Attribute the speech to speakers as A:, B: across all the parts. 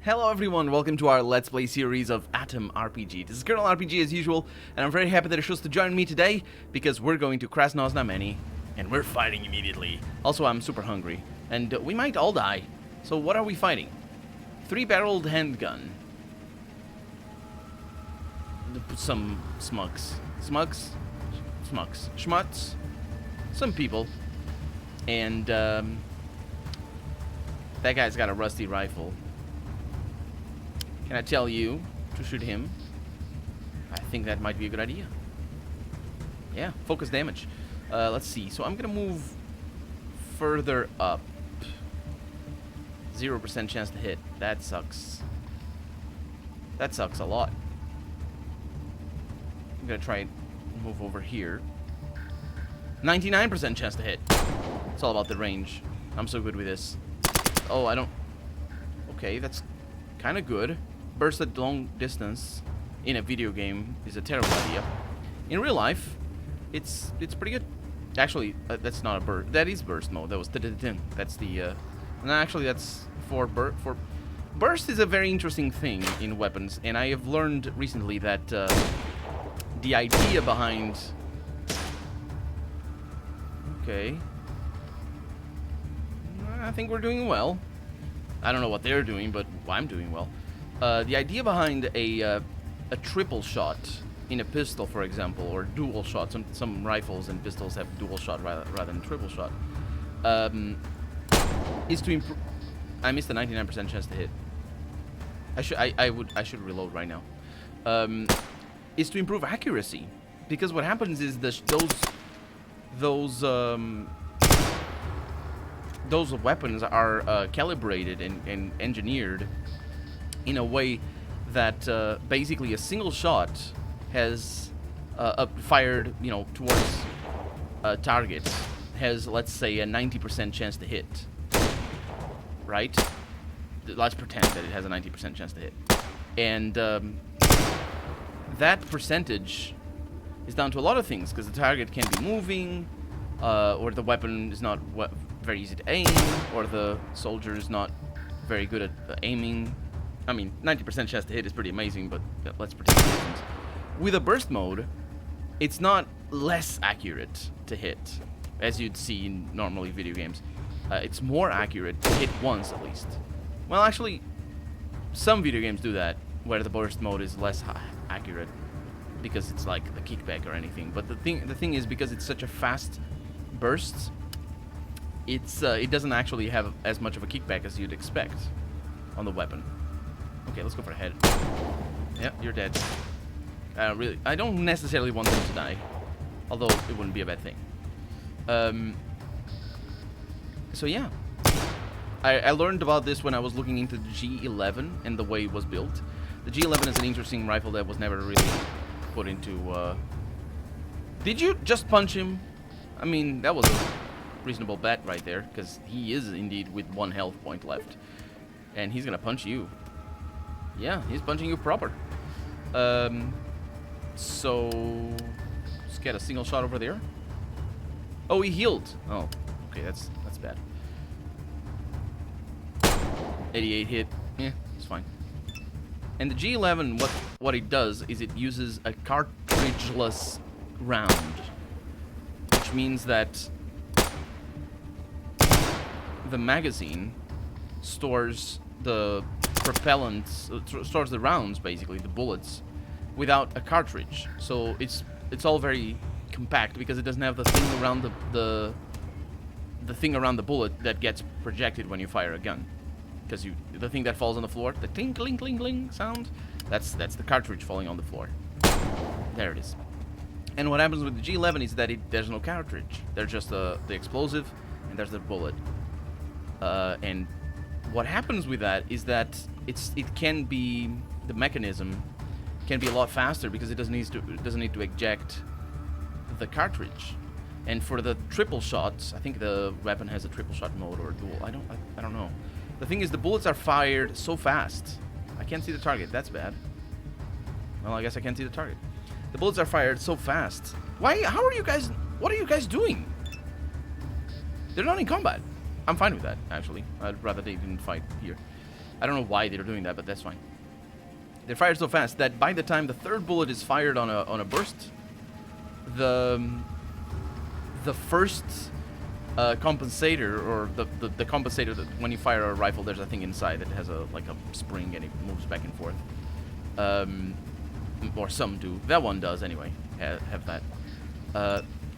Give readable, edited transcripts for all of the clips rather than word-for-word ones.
A: Hello everyone, welcome to our Let's Play series of A.T.O.M RPG. This is Colonel RPG as usual, and I'm very happy that you're chose to join me today, because we're going to Krasnoznameni, and we're fighting immediately. Also, I'm super hungry, and we might all die. So what are we fighting? 3-barreled handgun. Some smugs. Smugs? Smugs. Schmutz? Some people. And, that guy's got a rusty rifle. Can I tell you to shoot him? I think that might be a good idea. Yeah, focus damage. Let's see. So I'm gonna move further up. 0% chance to hit. That sucks. That sucks a lot. I'm gonna try and move over here. 99% chance to hit. It's all about the range. I'm so good with this. Oh, I don't... Okay, that's kind of good. Burst at long distance in a video game is a terrible idea. In real life, it's pretty good. Actually, that's not a burst. That is burst mode. That was that's the. No, actually, that's for burst is a very interesting thing in weapons, and I have learned recently that the idea behind. Okay. I think we're doing well. I don't know what they're doing, but I'm doing well. The idea behind a triple shot in a pistol, for example, or dual shot. Some rifles and pistols have dual shot rather than triple shot. Is to improve. I missed a 99% chance to hit. I should reload right now. Is to improve accuracy, because what happens is those weapons are calibrated and engineered in a way that basically a single shot has fired, towards a target has, let's say, a 90% chance to hit. Right? Let's pretend that it has a 90% chance to hit. And that percentage is down to a lot of things, because the target can be moving, or the weapon is not very easy to aim, or the soldier is not very good at aiming. I mean, 90% chance to hit is pretty amazing, but let's pretend it isn't. With a burst mode, it's not less accurate to hit, as you'd see in normally video games. It's more accurate to hit once, at least. Well, actually, some video games do that, where the burst mode is less accurate, because it's like the kickback or anything. But the thing is, because it's such a fast burst, it doesn't actually have as much of a kickback as you'd expect on the weapon. Okay, let's go for a head. Yep, you're dead. I don't necessarily want them to die, although it wouldn't be a bad thing. So yeah, I learned about this when I was looking into the G11 and the way it was built. The G11 is an interesting rifle that was never really put into. Did you just punch him? I mean, that was a reasonable bet right there, because he is indeed with 1 health point left, and he's gonna punch you. Yeah, he's punching you proper. So let's get a single shot over there. Oh, he healed. Oh, okay, that's bad. 88 hit. Yeah, it's fine. And the G11, what it does is it uses a cartridgeless round, which means that the magazine stores the propellants, stores the rounds, basically the bullets, without a cartridge. So it's all very compact, because it doesn't have the thing around the thing around the bullet that gets projected when you fire a gun. Because the thing that falls on the floor, the clink clink clink clink sound, that's the cartridge falling on the floor. There it is. And what happens with the G11 is that there's no cartridge. There's just the explosive, and there's the bullet. And what happens with that is that the mechanism can be a lot faster, because it doesn't need to eject the cartridge. And for the triple shots, I think the weapon has a triple shot mode or dual. I don't know. The thing is, the bullets are fired so fast. I can't see the target. That's bad. Well, I guess I can't see the target. The bullets are fired so fast. Why? How are you guys? What are you guys doing? They're not in combat. I'm fine with that, actually. I'd rather they didn't fight here. I don't know why they're doing that, but that's fine. They fire so fast that by the time the third bullet is fired on a burst, the first compensator, or the compensator that when you fire a rifle, there's a thing inside that has a like a spring and it moves back and forth. Or some do. That one does anyway. Have that.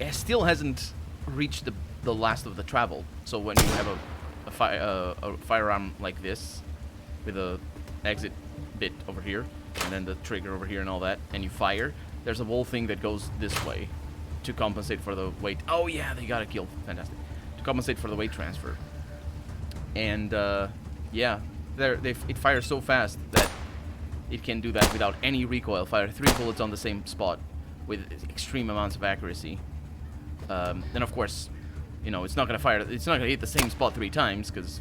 A: It still hasn't reached the last of the travel. So when you have a firearm like this, with a exit bit over here, and then the trigger over here and all that, and you fire, there's a whole thing that goes this way to compensate for the weight. Oh yeah, they got a kill. Fantastic. To compensate for the weight transfer. And yeah, it fires so fast that it can do that without any recoil. Fire 3 bullets on the same spot with extreme amounts of accuracy. Then of course, you know, it's not gonna hit the same spot 3 times because,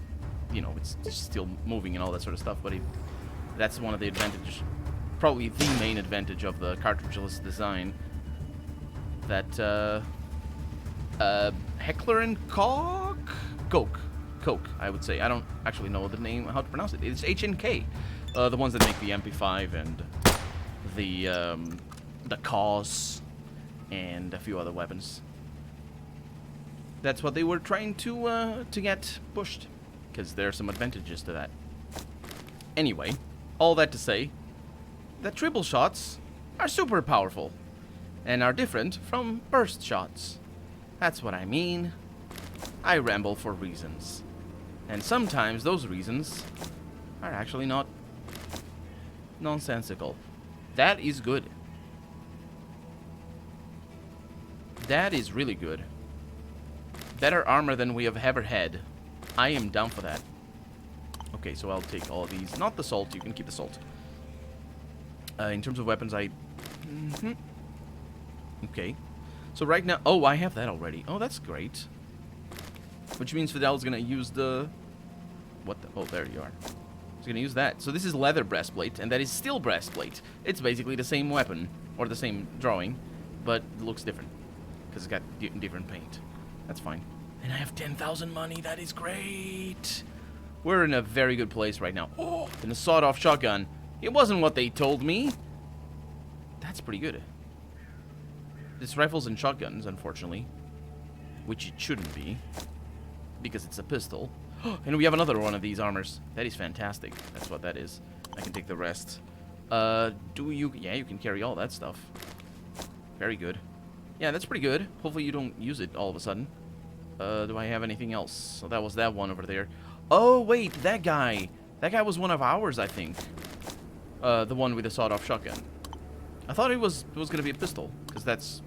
A: you know, it's still moving and all that sort of stuff. But that's one of the advantages, probably the main advantage of the cartridgeless design. That Heckler and Koch, I would say. I don't actually know the name, how to pronounce it. It's H&K, the ones that make the MP5 and the Cause and a few other weapons. That's what they were trying to get pushed, because there are some advantages to that. Anyway, all that to say that triple shots are super powerful and are different from burst shots. That's what I mean. I ramble for reasons. And sometimes those reasons are actually not nonsensical. That is good. That is really good. Better armor than we have ever had. I am down for that. Okay, so I'll take all of these. Not the salt, you can keep the salt. In terms of weapons, Okay. So right now... Oh, I have that already. Oh, that's great. Which means Fidel's gonna use the... What the... Oh, there you are. He's gonna use that. So this is leather breastplate, and that is steel breastplate. It's basically the same weapon, or the same drawing, but it looks different. Because it's got different paint. That's fine. And I have 10,000 money. That is great. We're in a very good place right now. Oh, and a sawed-off shotgun. It wasn't what they told me. That's pretty good. It's rifles and shotguns, unfortunately. Which it shouldn't be. Because it's a pistol. And we have another one of these armors. That is fantastic. That's what that is. I can take the rest. Do you... Yeah, you can carry all that stuff. Very good. Yeah, that's pretty good. Hopefully you don't use it all of a sudden. Do I have anything else? So that was that one over there. Oh, wait, that guy. That guy was one of ours, I think. The one with the sawed-off shotgun. I thought it was going to be a pistol, because that's...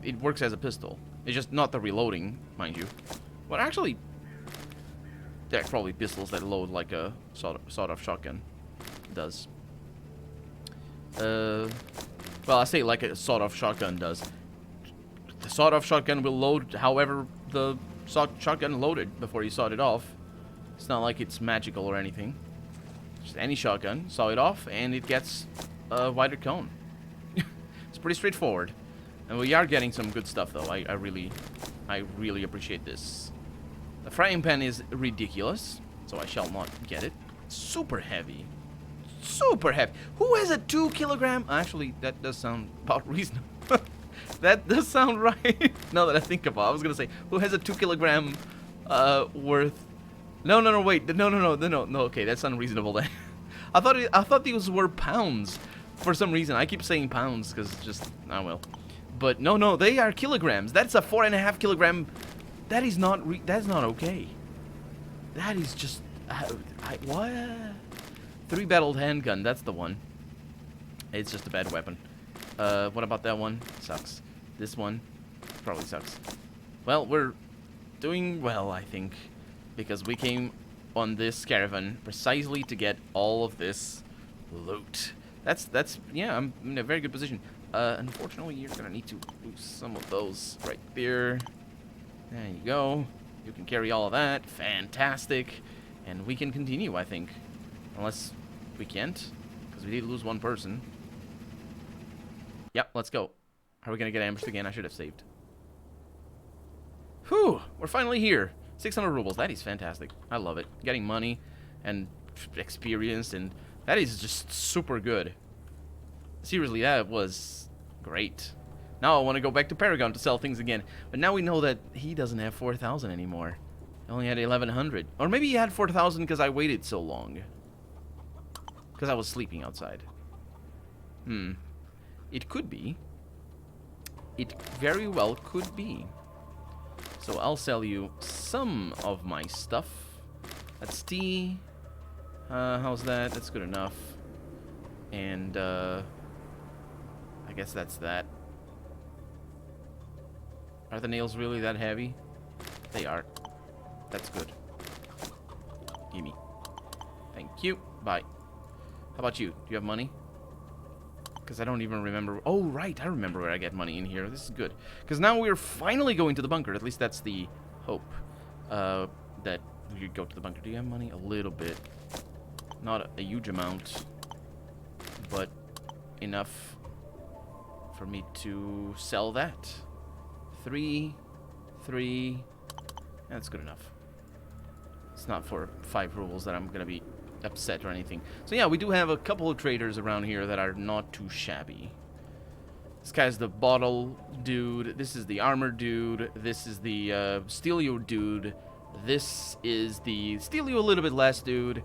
A: It works as a pistol. It's just not the reloading, mind you. Well, actually, there are probably pistols that load like a sawed-off shotgun does. Well, I say like a sawed-off shotgun does. The sawed-off shotgun will load however the shotgun loaded before you sawed it off. It's not like it's magical or anything. Just any shotgun, saw it off, and it gets a wider cone. It's pretty straightforward. And we are getting some good stuff, though. I really appreciate this. The frying pan is ridiculous, so I shall not get it. Super heavy. Super heavy. Who has a 2 kilogram? Actually, that does sound about reasonable. That does sound right. Now that I think about it, I was gonna say, who has a 2 kilogram worth? No, wait. No. Okay, that's unreasonable then. I thought these were pounds for some reason. I keep saying pounds because just well. But no, they are kilograms. That's a 4.5 kilogram. That is not. That's not okay. That is just. What? 3-barreled handgun. That's the one. It's just a bad weapon. What about that one? Sucks. This one probably sucks. Well, we're doing well, I think, because we came on this caravan precisely to get all of this loot. That's yeah, I'm in a very good position. Unfortunately, you're gonna need to lose some of those right there. There you go. You can carry all of that. Fantastic. And we can continue, I think. Unless we can't, because we did lose one person. Yep, let's go. Are we gonna get ambushed again? I should have saved. Whew, we're finally here. 600 rubles. That is fantastic. I love it. Getting money and experience, and that is just super good. Seriously, that was great. Now I want to go back to Paragon to sell things again. But now we know that he doesn't have 4,000 anymore. He only had 1,100. Or maybe he had 4,000 because I waited so long. Because I was sleeping outside. It could be. It very well could be. So I'll sell you some of my stuff. That's tea. How's that? That's good enough. And, I guess that's that. Are the nails really that heavy? They are. That's good. Gimme. Thank you. Bye. How about you? Do you have money? Because I don't even remember. Oh, right. I remember where I get money in here. This is good. Because now we're finally going to the bunker. At least that's the hope. That we could go to the bunker. Do you have money? A little bit. Not a huge amount. But enough for me to sell that. 3. That's good enough. It's not for 5 rubles that I'm going to be upset or anything. So yeah, we do have a couple of traders around here that are not too shabby. This guy's the bottle dude. This is the armor dude. This is the steal you dude. This is the steal you a little bit less dude.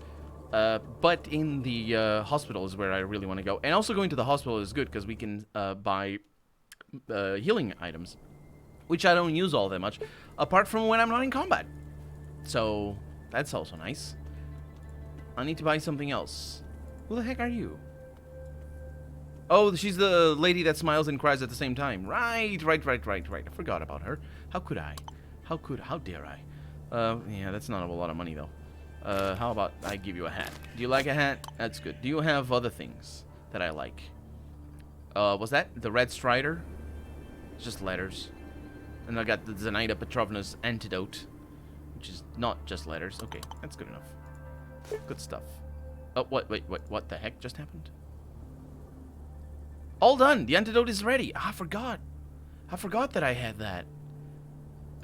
A: But in the hospital is where I really want to go. And also going to the hospital is good because we can buy healing items, which I don't use all that much, apart from when I'm not in combat. So that's also nice. I need to buy something else. Who the heck are you? Oh, she's the lady that smiles and cries at the same time. Right. I forgot about her. How could I? How dare I? Yeah, that's not a lot of money, though. How about I give you a hat? Do you like a hat? That's good. Do you have other things that I like? Was that the Red Strider? It's just letters. And I got the Zenaida Petrovna's antidote, which is not just letters. Okay, that's good enough. Good stuff. Oh, wait, what the heck just happened? All done. The antidote is ready. I forgot that I had that.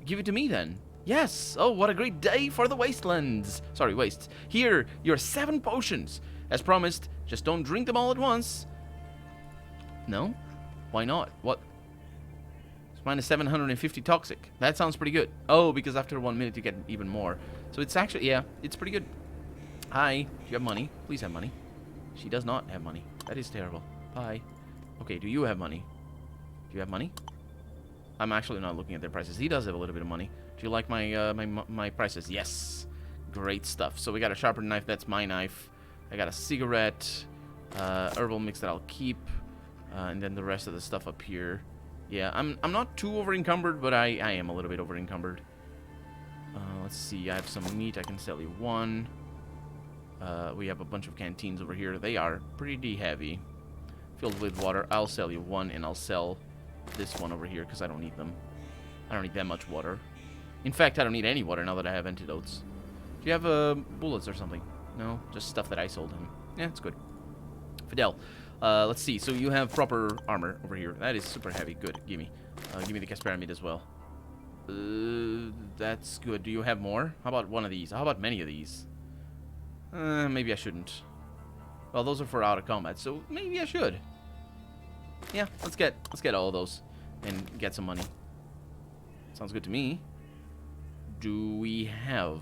A: Give it to me then. Yes. Oh, what a great day for the wastelands. Sorry, wastes. Here, your 7 potions. As promised, just don't drink them all at once. No? Why not? What? It's minus 750 toxic. That sounds pretty good. Oh, because after 1 minute you get even more. So it's actually, yeah, it's pretty good. Hi. Do you have money? Please have money. She does not have money. That is terrible. Bye. Okay, do you have money? Do you have money? I'm actually not looking at their prices. He does have a little bit of money. Do you like my my prices? Yes. Great stuff. So we got a sharpened knife. That's my knife. I got a cigarette. Herbal mix that I'll keep. And then the rest of the stuff up here. Yeah, I'm not too over encumbered, but I am a little bit over encumbered. Let's see. I have some meat. I can sell you 1. We have a bunch of canteens over here. They are pretty heavy. Filled with water. I'll sell you 1, and I'll sell this one over here because I don't need them. I don't need that much water. In fact, I don't need any water now that I have antidotes. Do you have bullets or something? No, just stuff that I sold him. Yeah, it's good. Fidel, let's see. So you have proper armor over here. That is super heavy. Good. Give me the Casperamide as well. That's good. Do you have more? How about one of these? How about many of these? Maybe I shouldn't. Well, those are for out of combat, so maybe I should. Yeah, let's get all of those and get some money. Sounds good to me. Do we have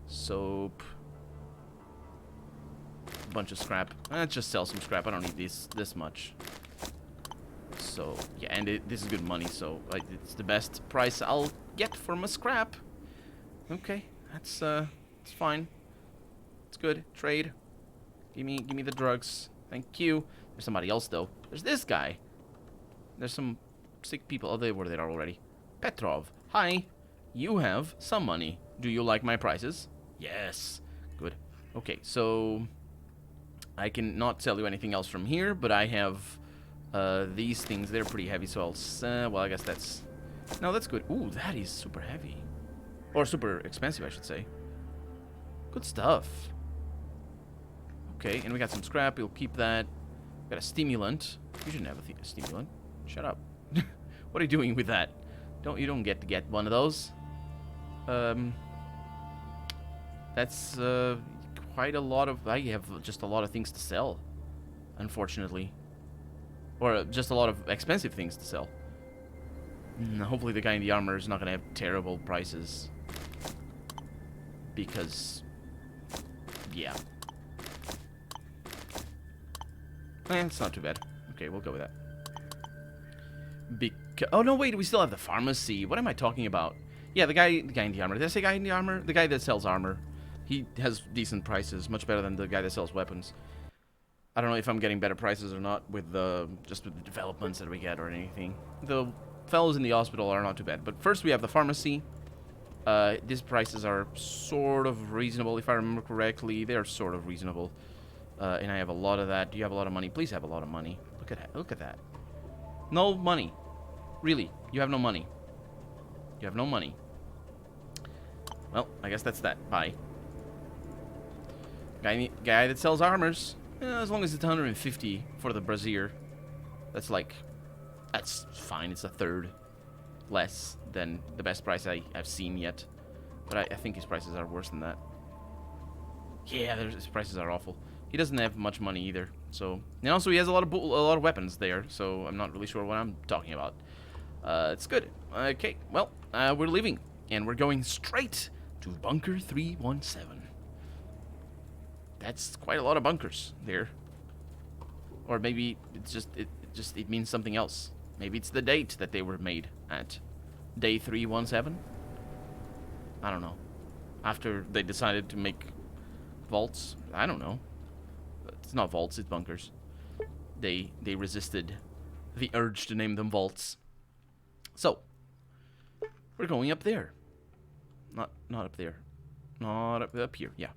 A: soap? A bunch of scrap. Let's just sell some scrap. I don't need this much. So yeah, and this is good money. So it's the best price I'll get for my scrap. Okay, that's it's fine. It's good. Trade. Give me the drugs. Thank you. There's somebody else though. There's this guy. There's some sick people. Oh, they were there already. Petrov. Hi. You have some money. Do you like my prices? Yes. Good. Okay, so I can not sell you anything else from here, but I have these things. They're pretty heavy, so I'll sell. Well, I guess that's... No, that's good. Ooh, that is super heavy. Or super expensive, I should say. Good stuff. Okay, and we got some scrap. We'll keep that. Got a stimulant. You shouldn't have a stimulant. Shut up. What are you doing with that? You don't get to get one of those. That's quite a lot of... I have just a lot of things to sell, unfortunately. Or just a lot of expensive things to sell. Hopefully the guy in the armor is not going to have terrible prices. Because... yeah. It's not too bad. Okay, we'll go with that. Oh, no, wait, we still have the pharmacy. What am I talking about? Yeah, the guy in the armor. Did I say guy in the armor? The guy that sells armor. He has decent prices, much better than the guy that sells weapons. I don't know if I'm getting better prices or not with the just with the developments that we get or anything. The fellows in the hospital are not too bad. But first we have the pharmacy. These prices are sort of reasonable, if I remember correctly. They're sort of reasonable. And I have a lot of that. Do you have a lot of money? Please have a lot of money. Look at that. Look at that. No money. Really, you have no money. You have no money. Well, I guess that's that. Bye. Guy that sells armors. As long as it's 150 for the brazier. That's like... that's fine. It's a third less than the best price I've seen yet. But I think his prices are worse than that. Yeah, his prices are awful. He doesn't have much money either. So, and also he has a lot of weapons there. So I'm not really sure what I'm talking about. It's good. Okay, well, we're leaving. And we're going straight to Bunker 317. That's quite a lot of bunkers there. Or maybe it's it means something else. Maybe it's the date that they were made at. Day 317? I don't know. After they decided to make vaults? I don't know. It's not vaults, it's bunkers. They resisted the urge to name them vaults. So, we're going up there. Not up there. Not up here, yeah.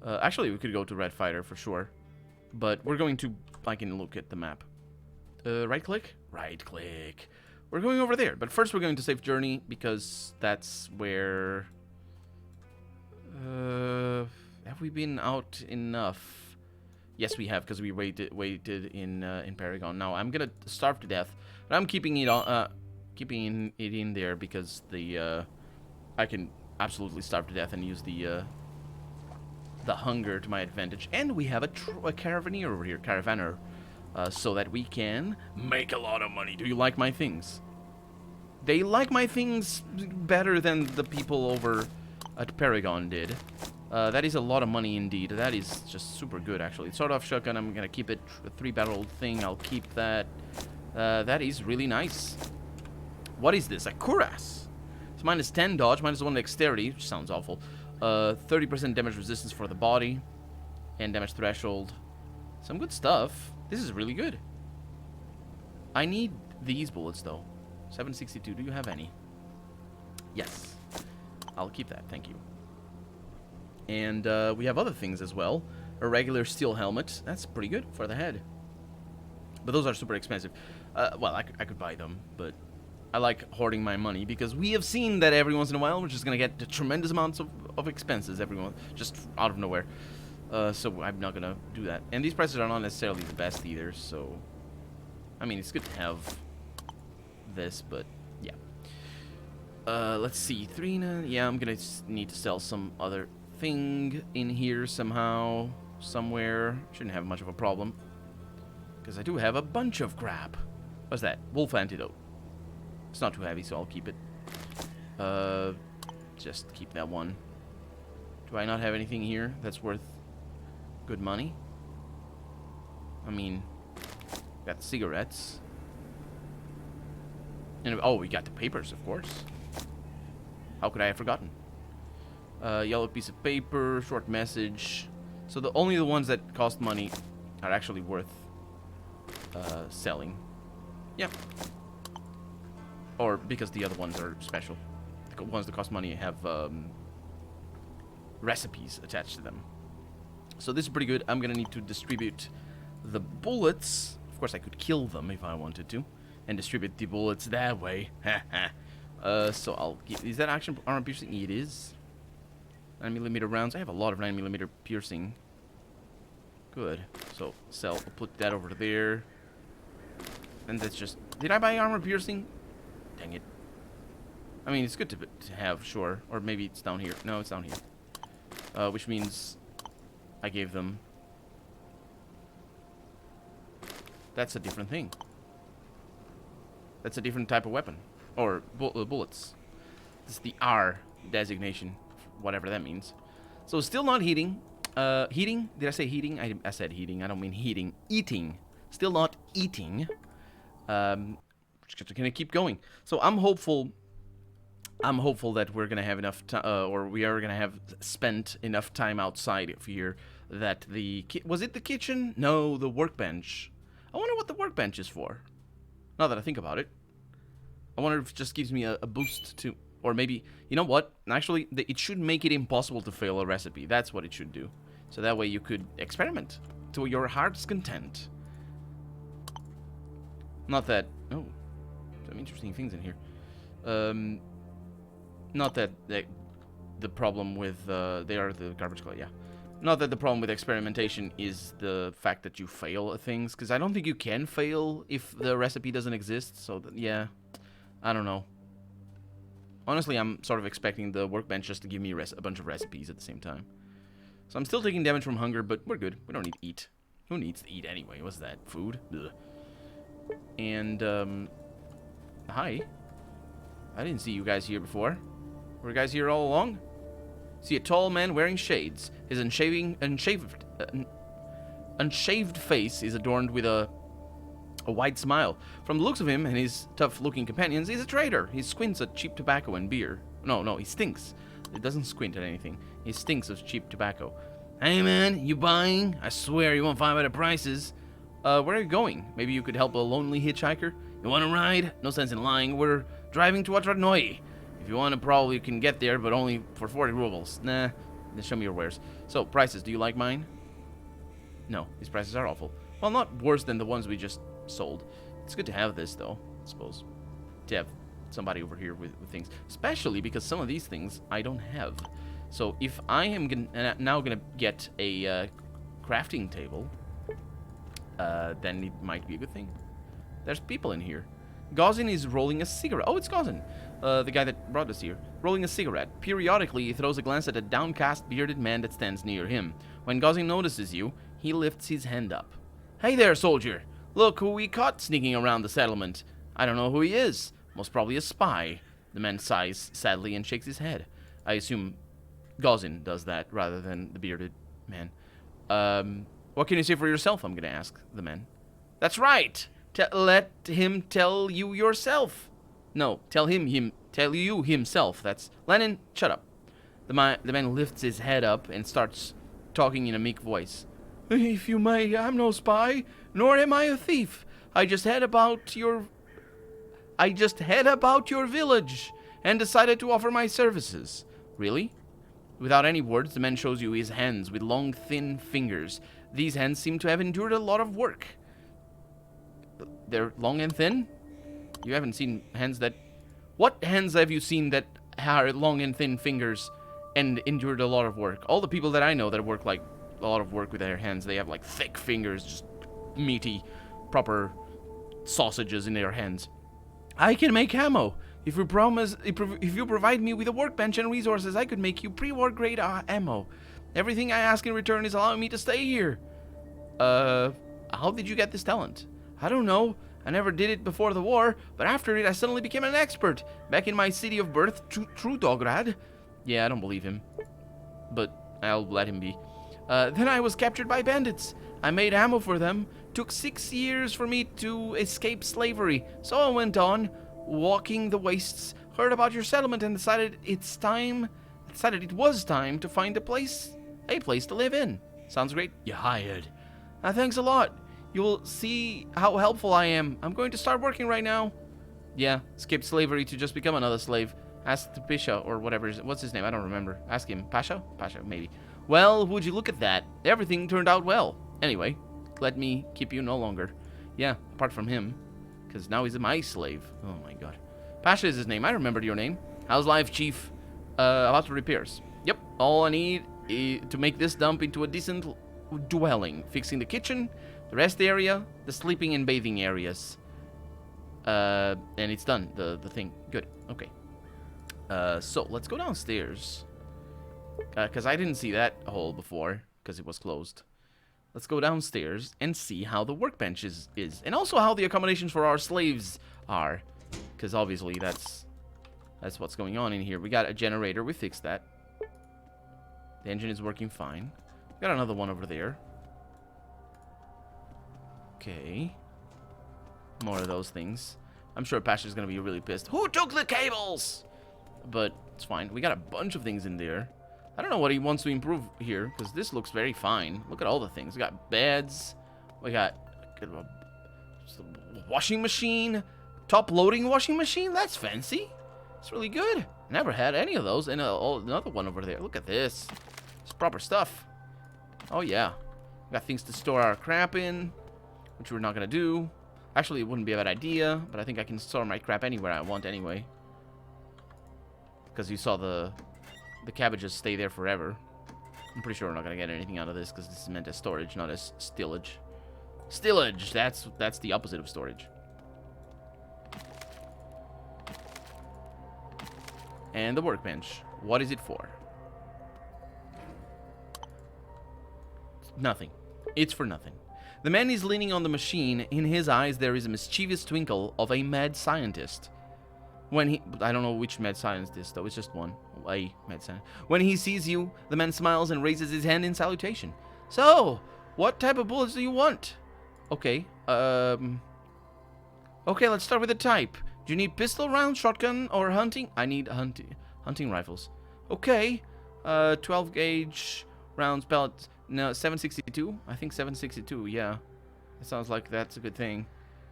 A: Actually, we could go to Red Fighter for sure. But we're going to... I can look at the map. Right click? Right click. We're going over there. But first we're going to Safe Journey because that's where... have we been out enough? Yes, we have, because we waited in Paragon. Now, I'm going to starve to death. But I'm keeping it on... keeping it in there because the... I can absolutely starve to death and use the hunger to my advantage. And we have a caravaneer over here, caravaner, so that we can make a lot of money. Do you like my things? They like my things better than the people over at Paragon did. That is a lot of money indeed. That is just super good, actually. Sawed-off shotgun, I'm gonna keep it. A 3-barreled thing, I'll keep that. That is really nice. What is this? A cuirass. It's minus 10 dodge, minus 1 dexterity, which sounds awful. 30% damage resistance for the body, and damage threshold. Some good stuff. This is really good. I need these bullets, though. 762, do you have any? Yes. I'll keep that, thank you. And we have other things as well. A regular steel helmet. That's pretty good for the head. But those are super expensive. Well, I could buy them, but I like hoarding my money because we have seen that every once in a while we're just going to get tremendous amounts of expenses every month, just out of nowhere. So I'm not going to do that. And these prices are not necessarily the best either, so... I mean, it's good to have this, but yeah. Let's see. 3... yeah, I'm going to need to sell some other thing in here somehow, somewhere. Shouldn't have much of a problem. Because I do have a bunch of crap. What's that? Wolf antidote. It's not too heavy, so I'll keep it. Just keep that one. Do I not have anything here that's worth good money? I mean, got cigarettes. And, oh, we got the papers, of course. How could I have forgotten? Yellow piece of paper, short message. So only the ones that cost money are actually worth selling. Yeah. Or because the other ones are special. The ones that cost money have recipes attached to them. So this is pretty good. I'm going to need to distribute the bullets. Of course, I could kill them if I wanted to. And distribute the bullets that way. So I'll... Is that action armor piercing? It is. 9mm rounds. I have a lot of 9mm piercing. Good. So sell. I'll put that over there. And that's just... Did I buy armor piercing? Dang it. I mean, it's good to have, sure. Or maybe it's down here. No, it's down here. Which means I gave them. That's a different thing. That's a different type of weapon. Or bullets. This is the R designation. Whatever that means. So still not heating. Heating? Did I say heating? I said heating. I don't mean heating. Eating. Still not eating. Just gonna keep going. So I'm hopeful that we're gonna have enough time, or we are gonna have spent enough time outside of here that was it the kitchen? No, the workbench. I wonder what the workbench is for. Now that I think about it, I wonder if it just gives me a boost to, or maybe, you know what? Actually, it should make it impossible to fail a recipe. That's what it should do. So that way you could experiment to your heart's content. Not that. Oh, some interesting things in here. Not that the problem with they are the garbage collector. Yeah. Not that the problem with experimentation is the fact that you fail at things, because I don't think you can fail if the recipe doesn't exist. So yeah, I don't know. Honestly, I'm sort of expecting the workbench just to give me a bunch of recipes at the same time. So I'm still taking damage from hunger, but we're good. We don't need to eat. Who needs to eat anyway? What's that? Food? Ugh. And hi. I didn't see you guys here before. Were you guys here all along? See a tall man wearing shades. His unshaved face is adorned with a wide smile. From the looks of him and his tough-looking companions, he's a trader. He squints at cheap tobacco and beer. No, he stinks. It doesn't squint at anything. He stinks of cheap tobacco. Hey man, you buying? I swear you won't find better prices. Where are you going? Maybe you could help a lonely hitchhiker? You want to ride? No sense in lying. We're driving to Otradnoye. If you want to, probably you can get there, but only for 40 rubles. Nah, then show me your wares. So, prices, do you like mine? No, these prices are awful. Well, not worse than the ones we just sold. It's good to have this, though, I suppose. To have somebody over here with things. Especially because some of these things I don't have. So, if I am now going to get a crafting table, then it might be a good thing. There's people in here. Gauzen is rolling a cigarette. Oh, it's Gauzen, the guy that brought us here. Rolling a cigarette. Periodically, he throws a glance at a downcast, bearded man that stands near him. When Gauzen notices you, he lifts his hand up. Hey there, soldier. Look who we caught sneaking around the settlement. I don't know who he is. Most probably a spy. The man sighs sadly and shakes his head. I assume Gauzen does that rather than the bearded man. What can you say for yourself, I'm going to ask the man. That's right. Let him tell you yourself. No, tell you himself. That's Lenin. Shut up. The man lifts his head up and starts talking in a meek voice. If you may, I'm no spy, nor am I a thief. I just heard about your village and decided to offer my services. Really? Without any words, the man shows you his hands with long, thin fingers. These hands seem to have endured a lot of work. They're long and thin? You haven't seen hands that... What hands have you seen that are long and thin fingers and endured a lot of work? All the people that I know that work like a lot of work with their hands, they have like thick fingers, just meaty, proper sausages in their hands. I can make ammo. If you provide me with a workbench and resources, I could make you pre-war grade ammo. Everything I ask in return is allowing me to stay here. How did you get this talent? I don't know. I never did it before the war, but after it I suddenly became an expert. Back in my city of birth, Trudograd. Yeah, I don't believe him. But I'll let him be. Then I was captured by bandits. I made ammo for them. Took 6 years for me to escape slavery. So I went on, walking the wastes, heard about your settlement and decided it was time to find a place to live in. Sounds great. You're hired. Thanks a lot. You'll see how helpful I am. I'm going to start working right now. Yeah, escaped slavery to just become another slave. Ask the Pasha or whatever. What's his name? I don't remember. Ask him. Pasha? Pasha, maybe. Well, would you look at that? Everything turned out well. Anyway, let me keep you no longer. Yeah, apart from him. Because now he's my slave. Oh my god. Pasha is his name. I remembered your name. How's life, chief? About the repairs. Yep, all I need to make this dump into a decent dwelling. Fixing the kitchen, the rest area, the sleeping and bathing areas. And it's done, the thing. Good, okay. So, let's go downstairs. Because I didn't see that hole before. because it was closed. Let's go downstairs and see how the workbench is. And also how the accommodations for our slaves are. Because obviously that's what's going on in here. We got a generator. We fixed that. The engine is working fine. We got another one over there. Okay. More of those things. I'm sure Pasha's going to be really pissed. Who took the cables? But it's fine. We got a bunch of things in there. I don't know what he wants to improve here, because this looks very fine. Look at all the things. We got beds. We got a washing machine. Top-loading washing machine. That's fancy. It's really good. Never had any of those. And another one over there. Look at this. It's proper stuff. Oh, yeah. We got things to store our crap in, which we're not going to do. Actually, it wouldn't be a bad idea, but I think I can store my crap anywhere I want anyway. Because you saw the cabbages stay there forever. I'm pretty sure we're not going to get anything out of this because this is meant as storage, not as stillage. Stillage! That's the opposite of storage. And the workbench. What is it for? Nothing. It's for nothing. The man is leaning on the machine. In his eyes, there is a mischievous twinkle of a mad scientist. I don't know which mad scientist, though. It's just one. A mad scientist. When he sees you, the man smiles and raises his hand in salutation. So, what type of bullets do you want? Okay. Okay, let's start with the type. Do you need pistol rounds, shotgun, or hunting? I need hunting rifles. Okay. 12 gauge rounds, pellets. No, 762? I think 762, yeah. It sounds like that's a good thing.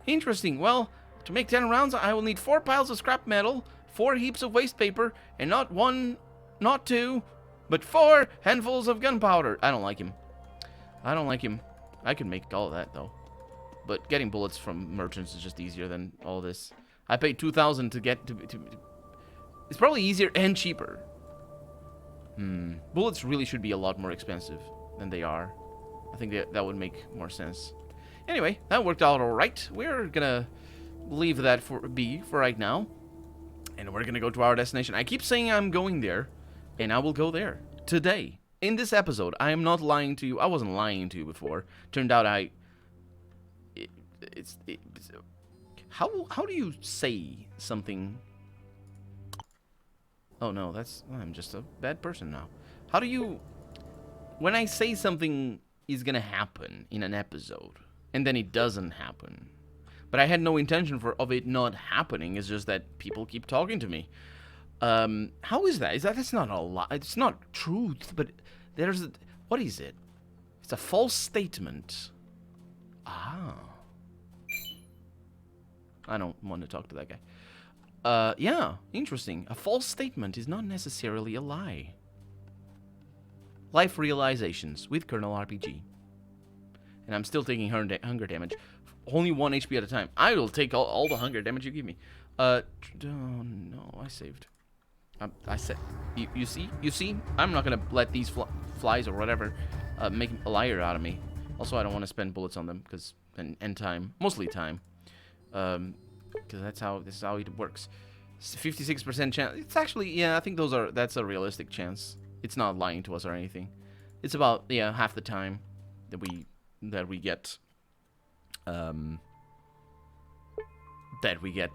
A: Interesting. Well, to make 10 rounds, I will need 4 piles of scrap metal, 4 heaps of waste paper, and not 1, not 2, but 4 handfuls of gunpowder. I don't like him. I don't like him. I could make all of that, though. But getting bullets from merchants is just easier than all this. I paid 2,000 to get to... It's probably easier and cheaper. Bullets really should be a lot more expensive than they are. I think that would make more sense. Anyway, that worked out all right. We're gonna leave that for right now, and we're gonna go to our destination. I keep saying I'm going there, and I will go there today. In this episode, I am not lying to you. I wasn't lying to you before. Turned out how do you say something? Oh no, I'm just a bad person now. How do you... When I say something is gonna happen in an episode, and then it doesn't happen, but I had no intention of it not happening, it's just that people keep talking to me. How is that? That's not a lie. It's not truth, but what is it? It's a false statement. Ah. I don't want to talk to that guy. Yeah, interesting. A false statement is not necessarily a lie. Life realizations with Colonel RPG. And I'm still taking hunger damage. Only 1 HP at a time. I will take all the hunger damage you give me. Oh, no, I saved. I said, you see? I'm not going to let these flies or whatever make a liar out of me. Also, I don't want to spend bullets on them, because and time. Mostly time. Because this is how it works. 56% chance. It's actually, yeah, I think that's a realistic chance. It's not lying to us or anything. It's about, yeah, half the time that we get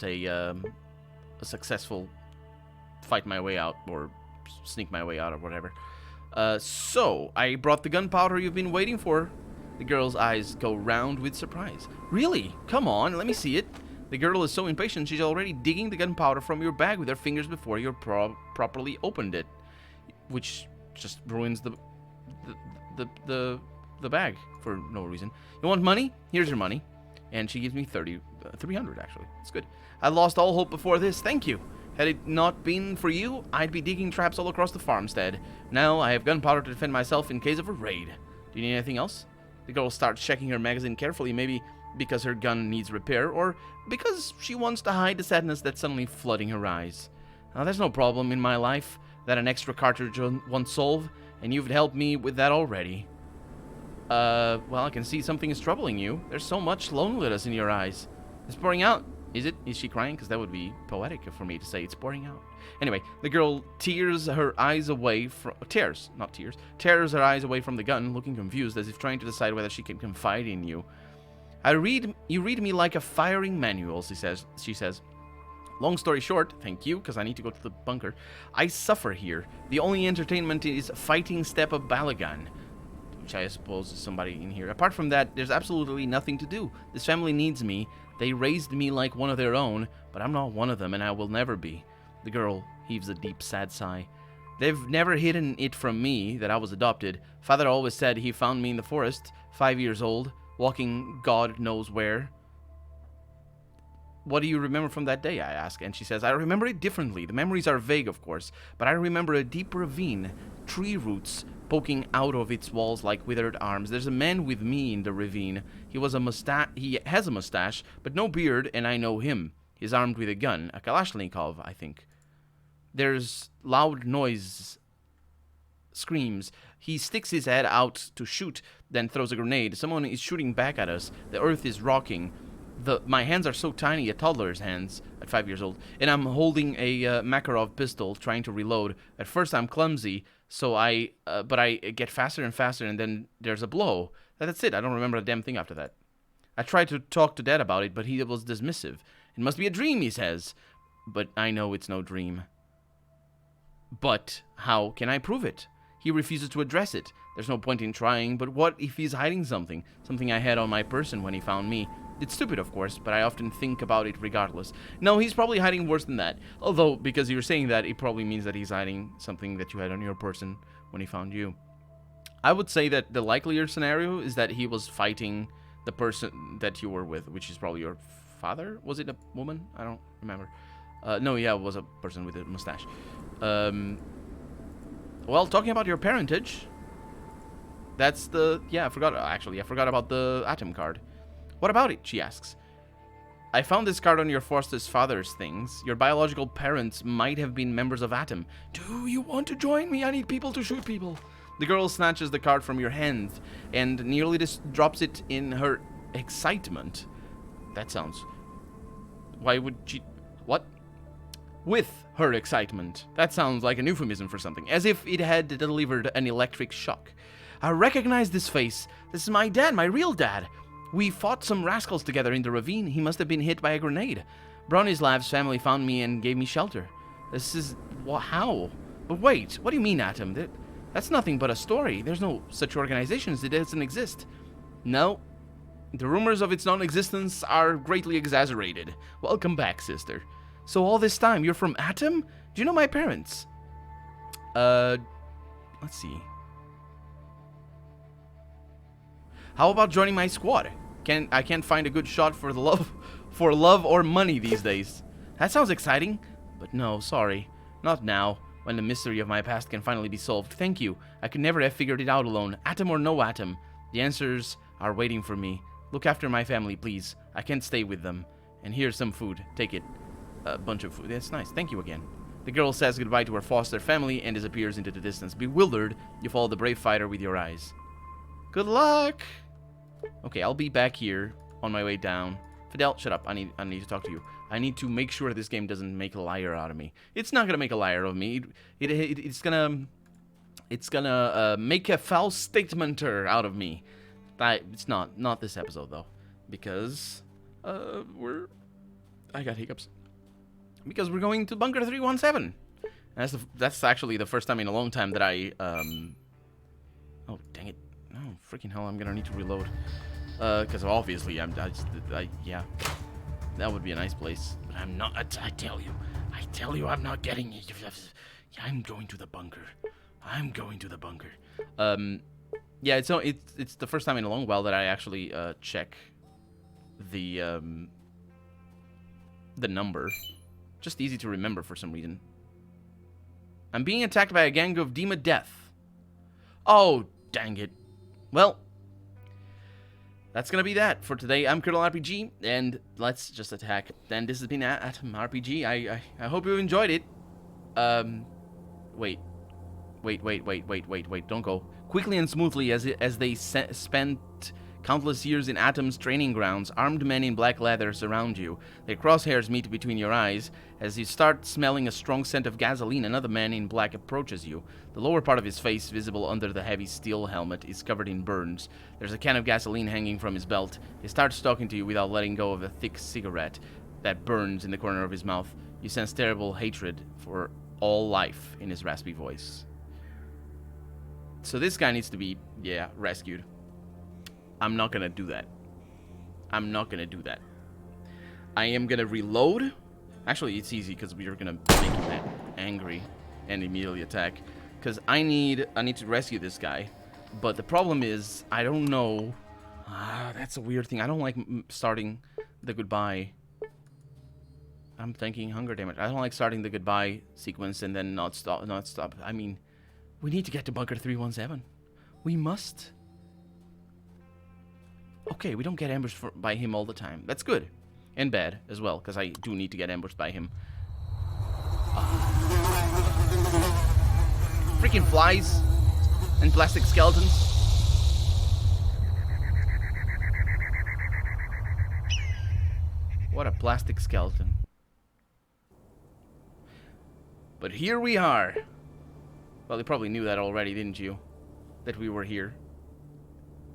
A: a successful fight my way out or sneak my way out or whatever. So I brought the gunpowder you've been waiting for. The girl's eyes go round with surprise. Really? Come on, let me see it. The girl is so impatient she's already digging the gunpowder from your bag with her fingers before you properly opened it, which just ruins the bag for no reason. You want money? Here's your money. And she gives me 300 actually. It's good. I lost all hope before this. Thank you. Had it not been for you, I'd be digging traps all across the farmstead. Now I have gunpowder to defend myself in case of a raid. Do you need anything else? The girl starts checking her magazine carefully, maybe because her gun needs repair, or because she wants to hide the sadness that's suddenly flooding her eyes. Now, there's no problem in my life that an extra cartridge won't solve, and you've helped me with that already. Well, I can see something is troubling you. There's so much loneliness in your eyes. It's pouring out. Is it? Is she crying? Because that would be poetic for me to say it's pouring out. Anyway, the girl tears her eyes away from... Tears, not tears. Tears her eyes away from the gun, looking confused, as if trying to decide whether she can confide in you. You read me like a firing manual, she says. Long story short, thank you, because I need to go to the bunker. I suffer here. The only entertainment is fighting Steppe Balagan, which I suppose is somebody in here. Apart from that, there's absolutely nothing to do. This family needs me. They raised me like one of their own, but I'm not one of them, and I will never be. The girl heaves a deep, sad sigh. They've never hidden it from me that I was adopted. Father always said he found me in the forest, 5 years old, walking God knows where. What do you remember from that day, I ask, and she says, I remember it differently. The memories are vague, of course, but I remember a deep ravine, tree roots poking out of its walls like withered arms. There's a man with me in the ravine. He has a mustache, but no beard, and I know him. He's armed with a gun, a Kalashnikov, I think. There's loud noise, screams. He sticks his head out to shoot, then throws a grenade. Someone is shooting back at us. The earth is rocking. My hands are so tiny, a toddler's hands, at 5 years old, and I'm holding a Makarov pistol, trying to reload. At first, I'm clumsy, but I get faster and faster, and then there's a blow. That's it. I don't remember a damn thing after that. I tried to talk to Dad about it, but he was dismissive. It must be a dream, he says. But I know it's no dream. But how can I prove it? He refuses to address it. There's no point in trying, but what if he's hiding something? Something I had on my person when he found me. It's stupid, of course, but I often think about it regardless. No, he's probably hiding worse than that. Although, because you're saying that, it probably means that he's hiding something that you had on your person when he found you. I would say that the likelier scenario is that he was fighting the person that you were with, which is probably your father? Was it a woman? I don't remember. No, yeah, it was a person with a mustache. Well, talking about your parentage, that's the... Yeah, I forgot about the AT.O.M card. What about it? She asks. I found this card on your foster's father's things. Your biological parents might have been members of AT.O.M. Do you want to join me? I need people to shoot people. The girl snatches the card from your hand and nearly drops it in her excitement. That sounds... Why would she... What? With her excitement. That sounds like an euphemism for something. As if it had delivered an electric shock. I recognize this face. This is my dad, my real dad. We fought some rascals together in the ravine. He must have been hit by a grenade. Bronislav's family found me and gave me shelter. This is... how? But wait, what do you mean, A.T.O.M? That's nothing but a story. There's no such organizations. It doesn't exist. No. The rumors of its non-existence are greatly exaggerated. Welcome back, sister. So all this time, you're from A.T.O.M? Do you know my parents? Let's see. How about joining my squad? I can't find a good shot for love or money these days. That sounds exciting, but no, sorry. Not now, when the mystery of my past can finally be solved. Thank you. I could never have figured it out alone. A.T.O.M or no A.T.O.M. The answers are waiting for me. Look after my family, please. I can't stay with them. And here's some food. Take it. A bunch of food. That's nice. Thank you again. The girl says goodbye to her foster family and disappears into the distance. Bewildered, you follow the brave fighter with your eyes. Good luck! Okay, I'll be back here on my way down. Fidel, shut up. I need to talk to you. I need to make sure this game doesn't make a liar out of me. It's not gonna make a liar of me. It's gonna make a false statementer out of me. It's not this episode though, because I got hiccups. Because we're going to Bunker 317. That's actually the first time in a long time that I oh dang it. Oh, freaking hell, I'm gonna need to reload. Because obviously, yeah. That would be a nice place. But I'm not, I tell you, I'm not getting it. I'm going to the bunker. Yeah, it's the first time in a long while that I actually, check the number. Just easy to remember for some reason. I'm being attacked by a gang of Dima Death. Oh, dang it. Well, that's gonna be that for today. I'm Colonel RPG, and let's just attack. And this has been A.T.O.M RPG. I hope you enjoyed it. Wait, don't go. Quickly and smoothly as they spent Countless years in Atom's training grounds, armed men in black leather surround you. Their crosshairs meet between your eyes. As you start smelling a strong scent of gasoline, another man in black approaches you. The lower part of his face, visible under the heavy steel helmet, is covered in burns. There's a can of gasoline hanging from his belt. He starts talking to you without letting go of a thick cigarette that burns in the corner of his mouth. You sense terrible hatred for all life in his raspy voice. So this guy needs to be, rescued. I'm not gonna do that. I'm not gonna do that. I am gonna reload. Actually, it's easy because we're gonna make him angry and immediately attack. Because I need to rescue this guy. But the problem is, I don't know. That's a weird thing. I don't like starting the goodbye. I'm thinking hunger damage. I don't like starting the goodbye sequence and then not stop. I mean, we need to get to bunker 317. We must. Okay, we don't get ambushed by him all the time. That's good. And bad as well, because I do need to get ambushed by him. Freaking flies and plastic skeletons. What a plastic skeleton. But here we are. Well, you probably knew that already, didn't you? That we were here.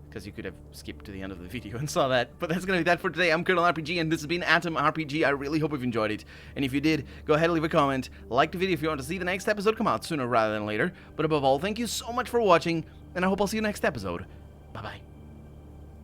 A: Because you could have skipped to the end of the video and saw that. But that's going to be that for today. I'm Colonel RPG, and this has been Atom RPG. I really hope you've enjoyed it. And if you did, go ahead and leave a comment. Like the video if you want to see the next episode come out sooner rather than later. But above all, thank you so much for watching, and I hope I'll see you next episode. Bye-bye.